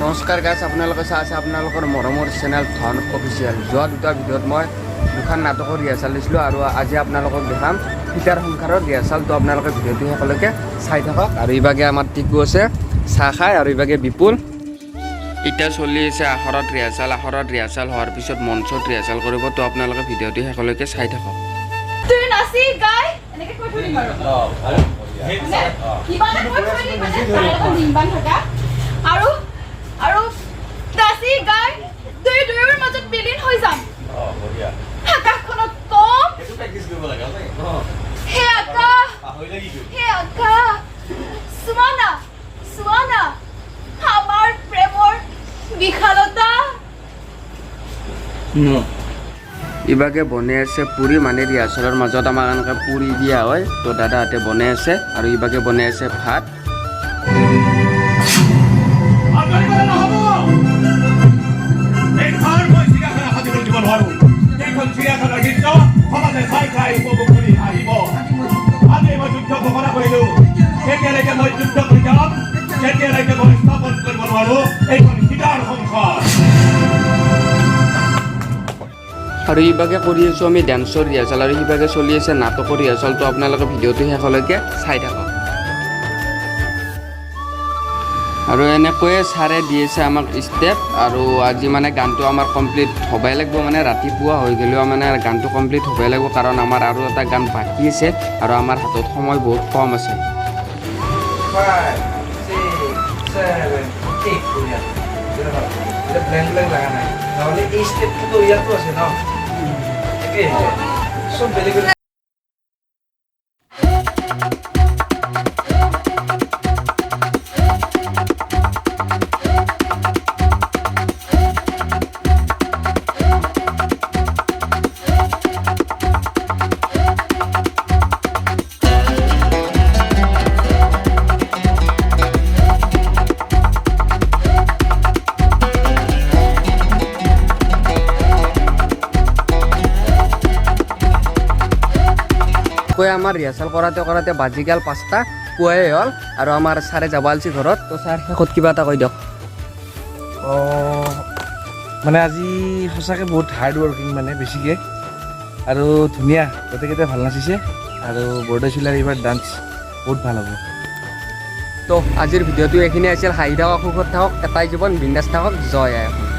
নমস্কাৰ গাইছ, আপোনালোকে চাই আছে আপোনালোকৰ মৰমৰ চেনেল ধন অফিচিয়েল। যোৱা দুটা ভিডিঅ'ত মই দুখন নাটকৰ ৰিহাৰ্চেল দিছিলোঁ আৰু আজি আপোনালোকক দেখাম সীতাৰ সংসাৰৰ ৰিহাৰ্চেল। তো আপোনালোকে ভিডিঅ'টো সকলোকে চাই থাকক। আৰু ইভাগে আমাৰ টিকু আছে চাহ খায় আৰু ইভাগে বিপুল। এতিয়া চলি আছে আখৰত ৰিহাৰ্চেল হোৱাৰ পিছত মঞ্চত ৰিহাৰ্চেল কৰিব। তো আপোনালোকে ভিডিঅ'টো সকলোকে চাই থাকক। তুই নাচি গাই এনেকে কৈ থৈ দিম আৰু আৰু নাচি গাই তুই দুয়োৰ মাজত বিলীন হৈ যাম। আকাশখনত কম হে আকাশ চোৱানা আমাৰ প্ৰেমৰ বিশালতা। ইভাগে বনাই আছে পুৰি, মানে ৰিহাৰ্চেলৰ মাজত আমাক এনেকৈ পুৰি দিয়া হয়। তো দাদাহঁতে বনাই আছে আৰু ইভাগে বনাই আছে ভাত। আৰু ইভাগে কৰি আছোঁ আমি ডান্সৰ ৰিহাৰ্চেল আৰু সিভাগে চলি আছে নাটকৰ ৰিহাৰ্চেল। তো আপোনালোকে ভিডিঅ'টো শেষলৈকে চাই থাকক। আৰু এনেকৈয়ে ছাৰে দি আছে আমাক ষ্টেপ। আৰু আজি মানে গানটো আমাৰ কমপ্লিট হ'বই লাগিব, মানে ৰাতিপুৱা হৈ গ'লেও মানে গানটো কমপ্লিট হ'বই লাগিব, কাৰণ আমাৰ আৰু এটা গান বাকী আছে আৰু আমাৰ হাতত সময় বহুত কম আছে। 5, 6, 7, 8 বঢ়িয়া। ব্লেংক লগা নাই, নহ'লে এই ষ্টেপটোতো ইয়াতো আছে ন, একেই চব বেলেগ বেলেগ। আমাৰ ৰিহাৰ্চেল কৰাতে বাজি গ'ল 5টা, পুৱাই হ'ল আৰু আমাৰ ছাৰে যাব আলছি ঘৰত। তো ছাৰ শেষত কিবা এটা কৈ দিয়ক। মানে আজি সঁচাকৈ বহুত হাৰ্ড ৱৰ্কিং, মানে বেছিকৈ আৰু ধুনীয়া, গোটেইকেইটাই ভাল নাচিছে আৰু বৰদৈচিলাৰ এইবাৰ ডান্স বহুত ভাল হ'ব। তো আজিৰ ভিডিঅ'টো এইখিনি আছিল। হাঁহি থাকক, সুখত থাকক, এটাই জীৱন, বিন্দাছ থাকক। জয় আই অসম।